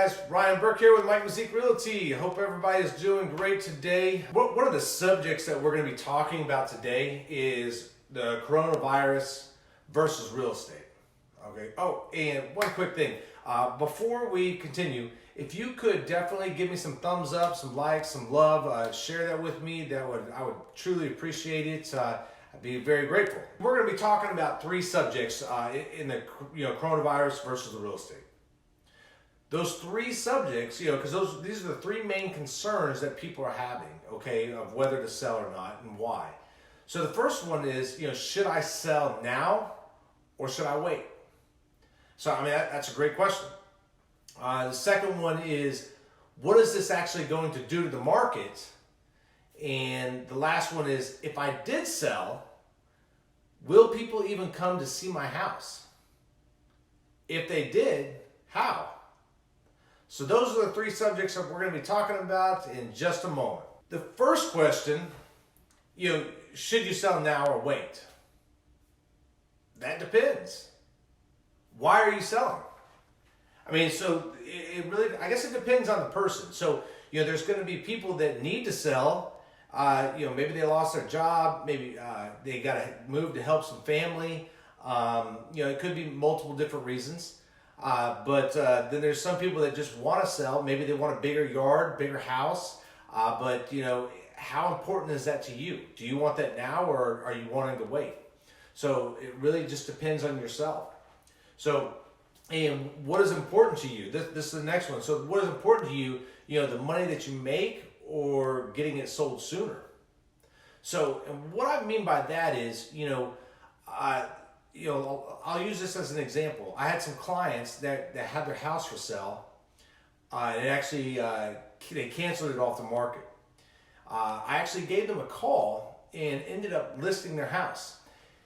guys, Ryan Burke here with Mike Mazik Realty. Hope everybody is doing great today. One of the subjects that we're going to be talking about today is the coronavirus versus real estate. Okay. Oh, and one quick thing. Before we continue, if you could definitely give me some thumbs up, some likes, some love, share that with me. I would truly appreciate it. I'd be very grateful. We're going to be talking about three subjects in the coronavirus versus the real estate. Those three subjects, because these are the three main concerns that people are having, okay, of whether to sell or not and why. So the first one is, should I sell now or should I wait? So, that's a great question. The second one is, what is this actually going to do to the market? And the last one is, if I did sell, will people even come to see my house? If they did, how? So those are the three subjects that we're going to be talking about in just a moment. The first question, should you sell now or wait? That depends. Why are you selling? So it really, I guess it depends on the person. So, there's going to be people that need to sell. Maybe they lost their job. Maybe they got to move to help some family. It could be multiple different reasons. But then there's some people that just want to sell. Maybe they want a bigger yard, bigger house. But how important is that to you? Do you want that now or are you wanting to wait? So it really just depends on yourself. So, and what is important to you? This is the next one. So what is important to you, the money that you make or getting it sold sooner? So, and what I mean by that is, I'll use this as an example. I had some clients that had their house for sale, and actually they canceled it off the market. I actually gave them a call and ended up listing their house.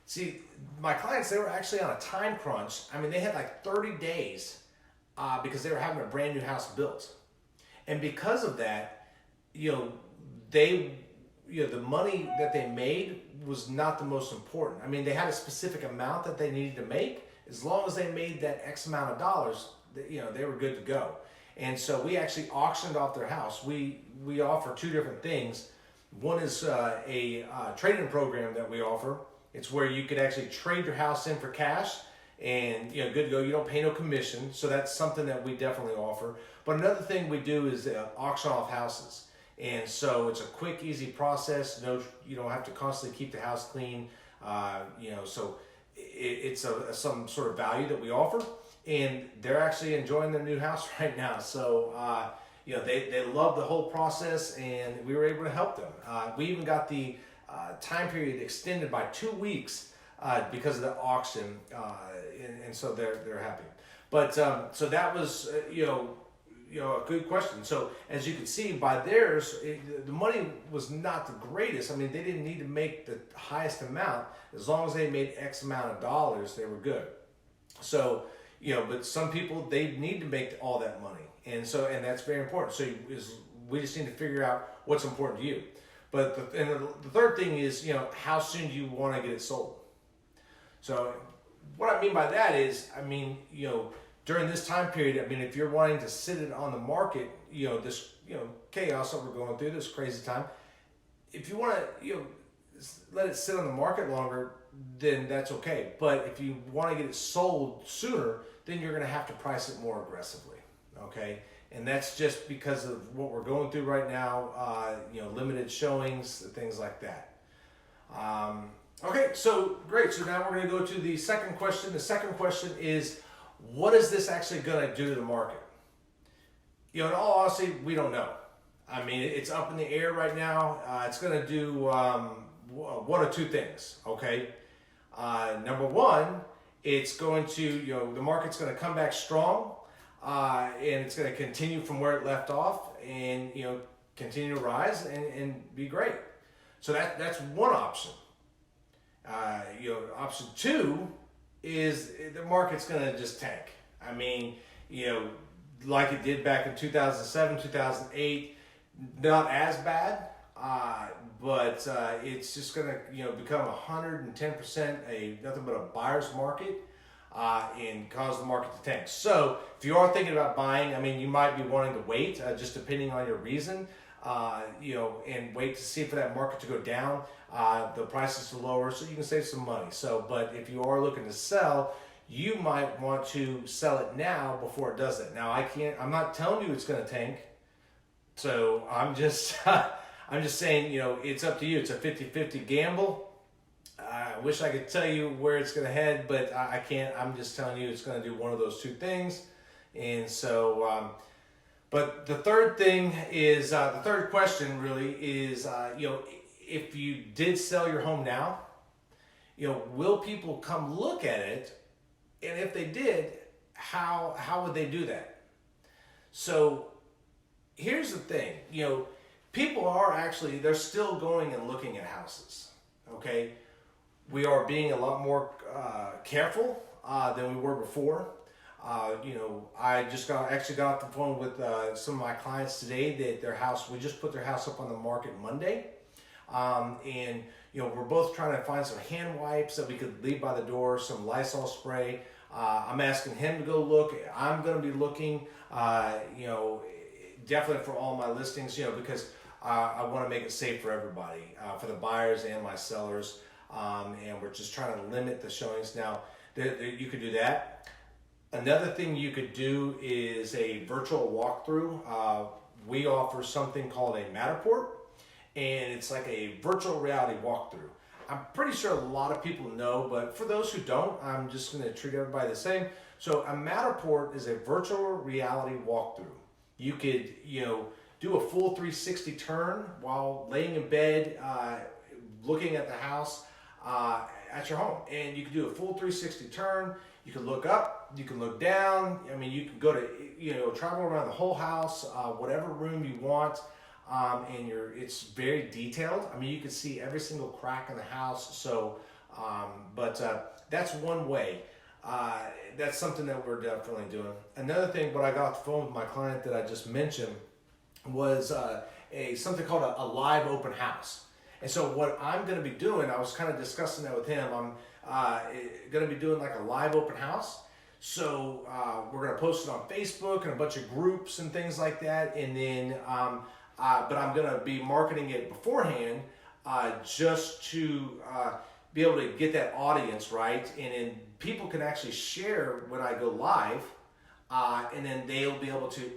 See, my clients, they were actually on a time crunch. They had like 30 days because they were having a brand new house built. And because of that, the money that they made was not the most important. They had a specific amount that they needed to make. As long as they made that X amount of dollars, they were good to go. And so we actually auctioned off their house. We offer two different things. One is a trade-in program that we offer. It's where you could actually trade your house in for cash and, good to go. You don't pay no commission. So that's something that we definitely offer. But another thing we do is auction off houses. And so it's a quick, easy process. You don't have to constantly keep the house clean. So it's some sort of value that we offer. And they're actually enjoying their new house right now. So, they love the whole process and we were able to help them. We even got the time period extended by 2 weeks because of the auction. And so they're happy. But so that was, a good question. So as you can see by theirs, the money was not the greatest. They didn't need to make the highest amount. As long as they made X amount of dollars, they were good. So, but some people, they need to make all that money. And that's very important. So we just need to figure out what's important to you. But the third thing is, how soon do you want to get it sold? So what I mean by that is, during this time period, if you're wanting to sit it on the market, this, chaos that we're going through, this crazy time, if you want to, let it sit on the market longer, then that's okay. But if you want to get it sold sooner, then you're going to have to price it more aggressively, okay? And that's just because of what we're going through right now, limited showings, things like that. Okay, so great. So now we're going to go to the second question. The second question is, what is this actually going to do to the market? In all honesty, we don't know. It's up in the air right now. It's going to do one of two things, okay? Number one, it's going to, the market's going to come back strong, and it's going to continue from where it left off and, continue to rise and be great. So that's one option. Option two is the market's going to just tank. Like it did back in 2007, 2008, not as bad, but it's just going to, become 110% nothing but a buyer's market. and cause the market to tank. So if you are thinking about buying, I mean, you might be wanting to wait, just depending on your reason, and wait to see for that market to go down, the prices to lower, so you can save some money. So, but if you are looking to sell, you might want to sell it now before it does that. Now, I'm not telling you it's going to tank. So I'm just, I'm just saying, it's up to you. It's a 50-50 gamble. I wish I could tell you where it's going to head, but I can't. I'm just telling you it's going to do one of those two things. And so, but the third thing is, the third question really is, if you did sell your home now, will people come look at it? And if they did, how would they do that? So here's the thing, people are actually, they're still going and looking at houses, okay? We are being a lot more careful than we were before. I just got off the phone with some of my clients today that we just put their house up on the market Monday. And we're both trying to find some hand wipes that we could leave by the door, some Lysol spray. I'm asking him to go look. I'm going to be looking, definitely for all my listings, because I want to make it safe for everybody, for the buyers and my sellers. And we're just trying to limit the showings. Now, you could do that. Another thing you could do is a virtual walkthrough. We offer something called a Matterport, and it's like a virtual reality walkthrough. I'm pretty sure a lot of people know, but for those who don't, I'm just going to treat everybody the same. So a Matterport is a virtual reality walkthrough. You could, do a full 360 turn while laying in bed, looking at the house at your home. And you can do a full 360 turn. You can look up, you can look down. I mean, you can go to, travel around the whole house, whatever room you want. And it's very detailed. I mean, you can see every single crack in the house. So, that's one way. That's something that we're definitely doing. Another thing, what I got off the phone with my client that I just mentioned was something called a live open house. And so what I'm going to be doing, I was kind of discussing that with him. I'm going to be doing like a live open house. So we're going to post it on Facebook and a bunch of groups and things like that. And then, but I'm going to be marketing it beforehand just to be able to get that audience, right? And then people can actually share when I go live. And then they'll be able to,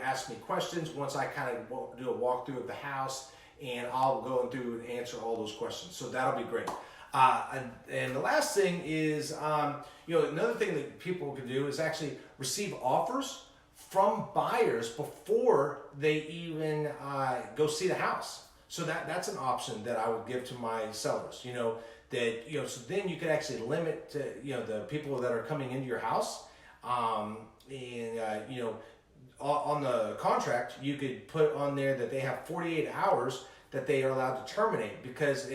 ask me questions once I kind of do a walkthrough of the house, and I'll go through and answer all those questions. So that'll be great. And the last thing is, another thing that people can do is actually receive offers from buyers before they even go see the house. So that's an option that I would give to my sellers. So then you could actually limit to, the people that are coming into your house. On the contract, you could put on there that they have 48 hours that they are allowed to terminate, because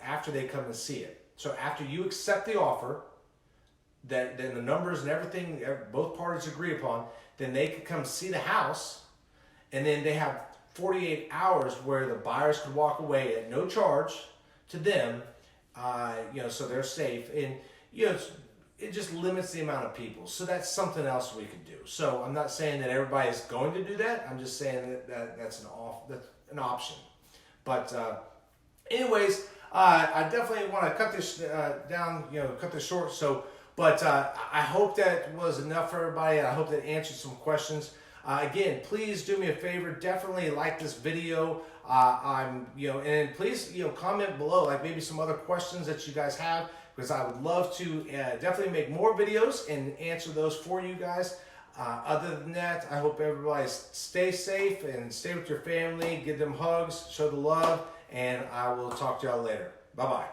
after they come and see it. So after you accept the offer, then the numbers and everything, both parties agree upon, then they could come see the house, and then they have 48 hours where the buyers could walk away at no charge to them, so they're safe. And, it just limits the amount of people. So that's something else we could do. So I'm not saying that everybody is going to do that. I'm just saying that's an option. But anyways, I definitely want to cut this down, cut this short. So, but I hope that was enough for everybody. I hope that answered some questions. Again, please do me a favor. Definitely like this video. And please, comment below, like maybe some other questions that you guys have, because I would love to definitely make more videos and answer those for you guys. Other than that, I hope everybody stay safe and stay with your family, give them hugs, show the love, and I will talk to y'all later. Bye-bye.